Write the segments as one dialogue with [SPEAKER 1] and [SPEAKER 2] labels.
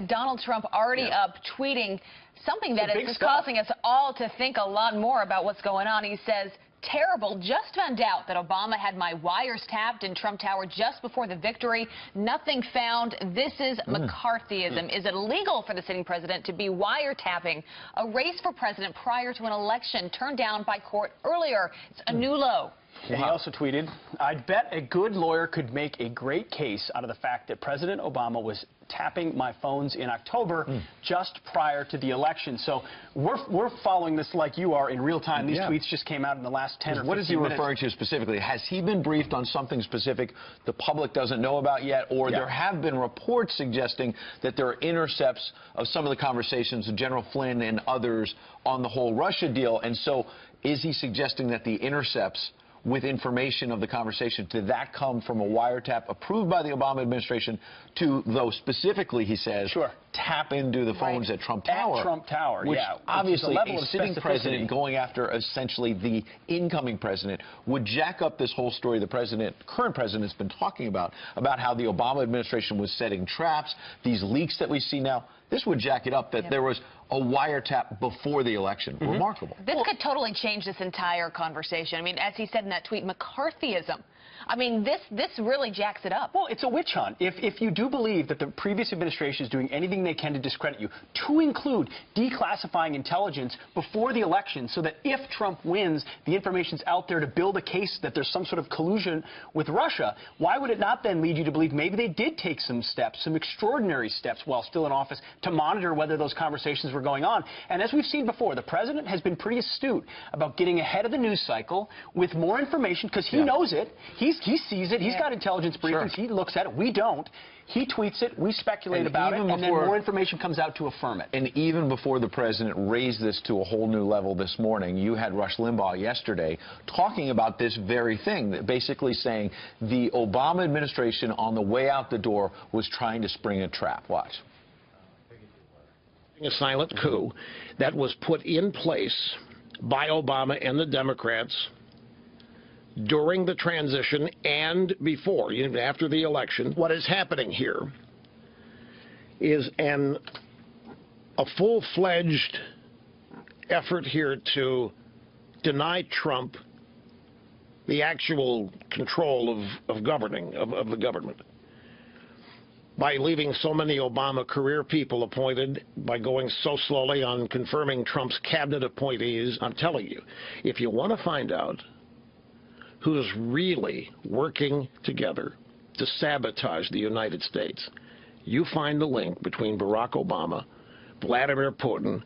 [SPEAKER 1] Donald Trump already up tweeting something that is causing us all to think a lot more about what's going on. He says, "Terrible, just found out that Obama had my wires tapped in Trump Tower just before the victory. Nothing found. This is McCarthyism. Is it illegal for the sitting president to be wiretapping a race for president prior to an election turned down by court earlier? It's a new low."
[SPEAKER 2] And he also tweeted, "I'd bet a good lawyer could make a great case out of the fact that President Obama was tapping my phones in October just prior to the election." So we're following this like you are in real time. These tweets just came out in the last 10 or 15 minutes.
[SPEAKER 3] What is he referring to specifically? Has he been briefed on something specific the public doesn't know about yet? Or there have been reports suggesting that there are intercepts of some of the conversations of General Flynn and others on the whole Russia deal. And so is he suggesting that the intercepts with information of the conversation, did that come from a wiretap approved by the Obama administration to, though specifically, he says, tap into the phones at Trump Tower?
[SPEAKER 2] At Trump Tower,
[SPEAKER 3] which obviously
[SPEAKER 2] a
[SPEAKER 3] sitting president going after essentially the incoming president would jack up this whole story the current president has been talking about how the Obama administration was setting traps, these leaks that we see now. This would jack it up that there was a wiretap before the election. Remarkable.
[SPEAKER 1] This could totally change this entire conversation. I mean, as he said in that tweet, McCarthyism. I mean, this really jacks it up.
[SPEAKER 2] Well, it's a witch hunt. If you do believe that the previous administration is doing anything they can to discredit you, to include declassifying intelligence before the election so that if Trump wins, the information's out there to build a case that there's some sort of collusion with Russia, why would it not then lead you to believe maybe they did take some steps, some extraordinary steps while still in office to monitor whether those conversations were going on? And as we've seen before, the president has been pretty astute about getting ahead of the news cycle with more information because he knows it. He sees it. He's got intelligence briefings. He looks at it. We don't. He tweets it. We speculate about it. And then more information comes out to affirm it.
[SPEAKER 3] And even before the president raised this to a whole new level this morning, you had Rush Limbaugh yesterday talking about this very thing, basically saying the Obama administration on the way out the door was trying to spring a trap. Watch.
[SPEAKER 4] A silent coup that was put in place by Obama and the Democrats during the transition and before, even after the election. What is happening here is a full-fledged effort here to deny Trump the actual control of governing, of the government, by leaving so many Obama career people appointed, by going so slowly on confirming Trump's cabinet appointees. I'm telling you, if you want to find out who's really working together to sabotage the United States, you find the link between Barack Obama, Vladimir Putin,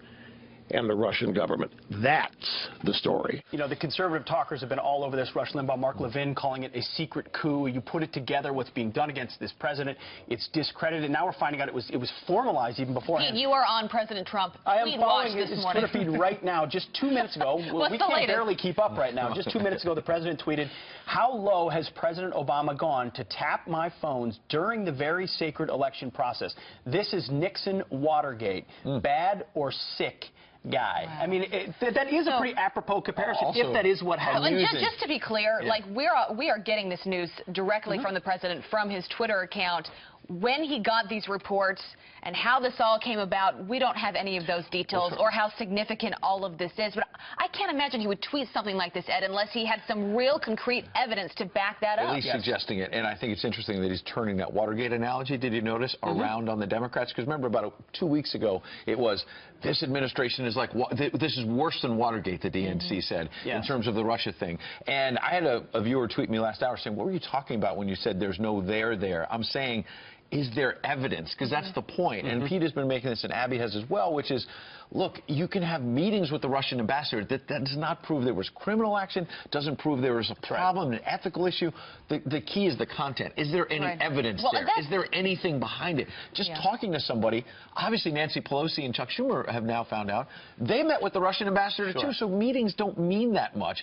[SPEAKER 4] and the Russian government. That's the story.
[SPEAKER 2] You know, the conservative talkers have been all over this. Rush Limbaugh, Mark Levin calling it a secret coup. You put it together, what's being done against this president. It's discredited. Now we're finding out it was formalized even beforehand.
[SPEAKER 1] Pete, you are on President Trump.
[SPEAKER 2] I am following his Twitter feed right now. Just 2 minutes ago, we can't barely keep up right now. Just 2 minutes ago, the president tweeted, "How low has President Obama gone to tap my phones during the very sacred election process? This is Nixon Watergate. Bad or sick guy." I mean, that is a pretty apropos comparison, if that is what happened.
[SPEAKER 1] Just to be clear, like we are getting this news directly from the president, from his Twitter account. When he got these reports and how this all came about, we don't have any of those details or how significant all of this is. But I can't imagine he would tweet something like this, Ed, unless he had some real concrete evidence to back that up.
[SPEAKER 3] At least suggesting it. And I think it's interesting that he's turning that Watergate analogy, did you notice, around on the Democrats? Because remember, about 2 weeks ago, it was, this administration is like, this is worse than Watergate, the DNC said, in terms of the Russia thing. And I had a viewer tweet me last hour saying, what were you talking about when you said there's no there? I'm saying, is there evidence? Because that's the point. And Pete has been making this, and Abby has as well, which is, look, you can have meetings with the Russian ambassador. That does not prove there was criminal action, doesn't prove there was a problem, an ethical issue. The key is the content. Is there any evidence there? Is there anything behind it? Just talking to somebody, obviously Nancy Pelosi and Chuck Schumer have now found out, they met with the Russian ambassador too, so meetings don't mean that much.